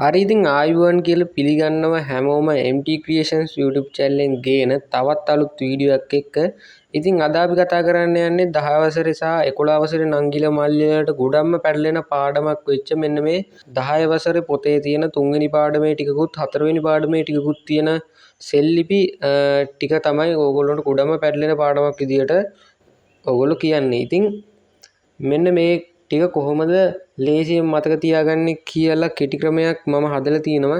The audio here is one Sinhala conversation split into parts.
හරි ඉතින් ආයුබෝවන් කියලා පිළිගන්නවා හැමෝම MT Creations YouTube channel එකෙන් ගේන තවත් අලුත් වීඩියෝ එකක් එක්ක. ඉතින් අද අපි කතා කරන්න යන්නේ 10 වසරේ සහ 11 වසරේ නංගිලා මල්ලිලාට ගොඩක්ම පැටලෙන පාඩමක් වෙච්ච මෙන්න මේ 10 වසරේ පොතේ තියෙන 3 වෙනි පාඩමේ ටිකකුත් 4 වෙනි පාඩමේ ටිකකුත් තියෙන සෙල්ලිපි ටික තමයි ඕගොල්ලන්ට ගොඩක්ම පැටලෙන පාඩමක් විදියට ඕගොල්ලෝ කියන්නේ. ඉතින් මෙන්න මේ ටික කොහොමද ලේසියෙන් මතක තියාගන්නේ කියලා කෙටි ක්‍රමයක් මම හදලා තියෙනවා.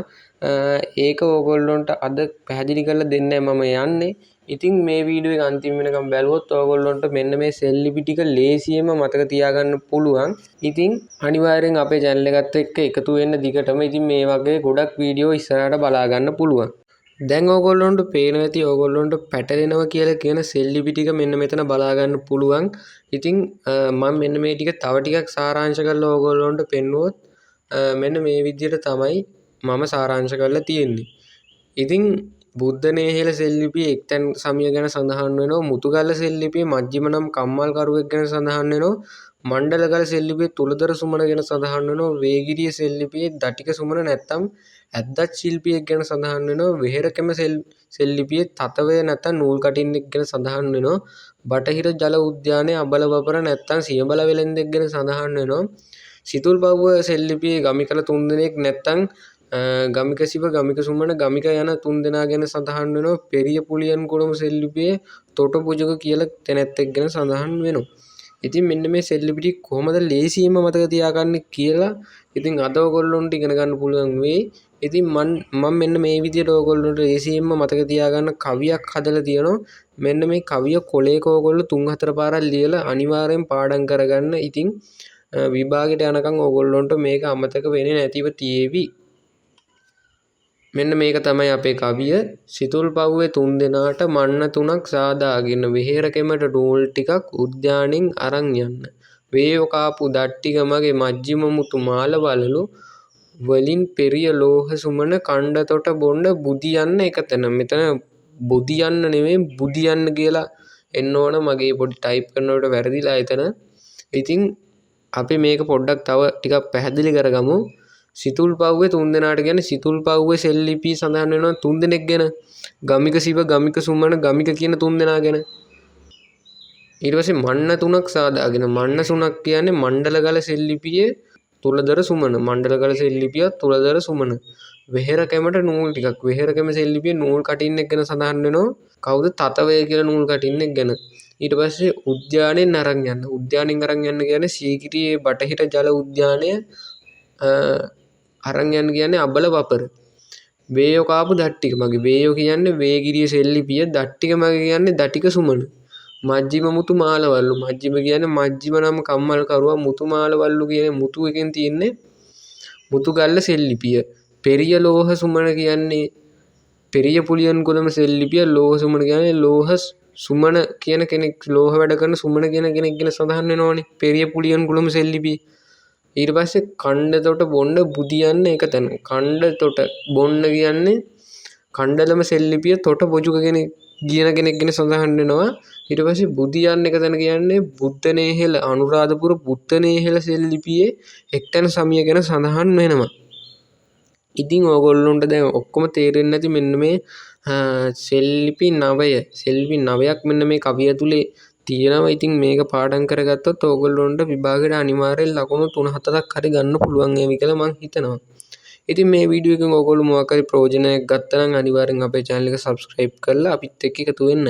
ඒක ඕගොල්ලන්ට අද පැහැදිලි කරලා දෙන්නයි මම යන්නේ. ඉතින් මේ වීඩියෝ එක අන්තිම වෙනකම් බැලුවොත් ඕගොල්ලන්ට මෙන්න මේ සෙල් ලිපි ටික ලේසියෙන්ම මතක තියාගන්න පුළුවන්. ඉතින් අනිවාර්යෙන් අපේ channel එකත් එක්ක එකතු වෙන්න දිගටම. ඉතින් මේ වගේ ගොඩක් වීඩියෝ ඉස්සරහට බලා ගන්න පුළුවන්. දැන් ඕගොල්ලන්ට පේනවා ඇති ඕගොල්ලන්ට පැටලෙනවා කියලා කියන සෙල් ලිපි ටික මෙන්න මෙතන බලා ගන්න පුළුවන්. ඉතින් මම මෙන්න මේ ටික තව ටිකක් සාරාංශ කරලා ඕගොල්ලන්ට පෙන්නුවොත් මෙන්න මේ විදිහට තමයි මම සාරාංශ කරලා තියෙන්නේ. ඉතින් බුද්ධනේහල සෙල් ලිපියේ එක්තැන් සමිය ගැන සඳහන් වෙනවා. මුතුගල්ල සෙල් ලිපියේ මජ්ක්‍ධිම නම් කම්මල් කරුවෙක් ගැන සඳහන් වෙනවා. මණ්ඩලගල සෙල් ලිපියේ තුලදර සුමන ගැන සඳහන් වෙනවා. වේගිරිය සෙල් ලිපියේ දටික සුමන නැත්තම් ඇද්දත් ශිල්පියෙක් ගැන සඳහන් වෙනවා. වෙහෙරකම සෙල් ලිපියේ තතවය නැත්තම් නූල් කටින්නෙක් ගැන සඳහන් වෙනවා. බටහිර ජල උද්‍යානයේ අබල බබර නැත්තම් සියඹල වෙලෙන්දෙක් ගැන සඳහන් වෙනවා. සිතුල්පව්ව සෙල් ලිපියේ ගමිකල තුන්දෙනෙක් නැත්තම් ගමික සිව ගමික සුමන ගමික යන තුන්දෙනා ගැන සඳහන් වෙනවා. පෙරිය පුලියන් කුළුම සෙල් ලිපියේ තොට පුජක කියලා තැනැත්තෙක් ගැන සඳහන් වෙනවා. ඉතින් මෙන්න මේ සෙල් ලිපි ටික කොහොමද ලේසියෙන්ම මතක තියාගන්නේ කියලා ඉතින් අද ඔයගොල්ලොන්ට ඉගෙන ගන්න පුළුවන් වෙයි. ඉතින් මම මෙන්න මේ විදිහට ඔයගොල්ලොන්ට ලේසියෙන්ම මතක තියාගන්න කවියක් හදලා තියෙනවා. මෙන්න මේ කවිය කොලේක ඔයගොල්ලෝ 3-4 පාරක් ලියලා අනිවාර්යෙන් පාඩම් කරගන්න. ඉතින් විභාගෙට යනකම් ඔයගොල්ලොන්ට මේක අමතක වෙන්නේ නැතිව තියේවි. මෙන්න මේක තමයි අපේ කවිය. සිතුල්පව්වේ 3 දෙනාට මන්න 3ක් සාදාගෙන වෙහෙරකෙමට නූල් ටිකක් උද්‍යානෙන් අරන් යන්න. වේයෝ කාපු දට්ටික මගේ මජ්ජිම මුතු මාල වලලු වලින් පෙරිය ලෝහ සුමන කණ්ඩතොට බොන්න බුදියන්න එකතන. මෙතන බුදියන්න නෙමෙයි බුදියන්න කියලා එන්න ඕන. මගේ පොඩි ටයිප් කරනකොට වැරදිලා එතන. ඉතින් අපි මේක පොඩ්ඩක් තව ටිකක් පැහැදිලි කරගමු. සිතුල්පව්වේ 3 දෙනාට කියන්නේ සිතුල්පව්වේ සෙල් ලිපි සඳහන් වෙනවා 3 දෙනෙක් ගැන. ගමික සිව ගමික සුමන ගමික කියන 3 දෙනා ගැන. ඊට පස්සේ මන්න 3ක් සාදාගෙන මන්න 3ක් කියන්නේ මණ්ඩලගල සෙල් ලිපියේ තුලදර සුමන. මණ්ඩලගල සෙල් ලිපිය තුලදර සුමන. වෙහෙරකැමට නූල් ටිකක්. වෙහෙරකැම සෙල් ලිපියේ නූල් කටින්නෙක් ගැන සඳහන් වෙනවා. කවුද? තතවය කියලා නූල් කටින්නෙක් ගැන. ඊට පස්සේ උද්‍යානෙන් අරන් යන්න. උද්‍යානෙන් අරන් යන්න කියන්නේ සීගිරියේ බටහිර ජල උද්‍යානය අරන් යන්න කියන්නේ අබල වපර. වේයෝ කාපු දට්ටික මගේ. වේයෝ කියන්නේ වේගිරිය සෙල් ලිපිය. දට්ටික මගේ කියන්නේ දටික සුමන. මජ්ජිම මුතු මාලවල්ලු. මජ්ජිම කියන්නේ මජ්ජිම නම් කම්මල් කරුවා. මුතු මාලවල්ලු කියන්නේ මුතු එකෙන් තියෙන්නේ මුතුගල්ල සෙල් ලිපිය. පෙරිය ලෝහ සුමන කියන්නේ පෙරිය පුලියන් කුලම සෙල් ලිපිය. ලෝහ සුමන කියන්නේ ලෝහ සුමන කියන කෙනෙක්. ලෝහ වැඩ කරන සුමන කියන කෙනෙක් ගැන සඳහන් වෙනවනේ. පෙරිය පුලියන් කුලම සෙල් ලිපිය. ඊට පස්සේ කණ්ඩතොට බොන්න බුදියන්න එක තැන. කණ්ඩතොට බොන්න කියන්නේ කණ්ඩලම සෙල් ලිපිය තොට බොජුක කෙනෙක් කියන කෙනෙක් ගැන සඳහන් වෙනවා. ඊට පස්සේ බුදියන්න එක තැන කියන්නේ බුද්ධනේහල අනුරාධපුර බුද්ධනේහල සෙල් ලිපියේ එක්තැන සමිය ගැන සඳහන් වෙනවා. ඉතින් ඕගොල්ලොන්ට දැන් ඔක්කොම තේරෙන්නේ නැති මෙන්න මේ සෙල් ලිපි 9. සෙල් ලිපි 9ක් මෙන්න මේ කවිය තුලේ තියෙනවා. ඉතින් මේක පාඩම් කරගත්තොත් ඕගොල්ලොන්ට විභාගෙට අනිවාර්යෙන් ලකුණු 3-4ක් හරි ගන්න පුළුවන් ඒවි කියලා මම හිතනවා. ඉතින් මේ වීඩියෝ එකෙන් ඕගොල්ලෝ මොකක් හරි ප්‍රයෝජනයක් ගත්තා නම් අනිවාර්යෙන් අපේ channel එක subscribe කරලා අපිත් එක්ක එකතු වෙන්න.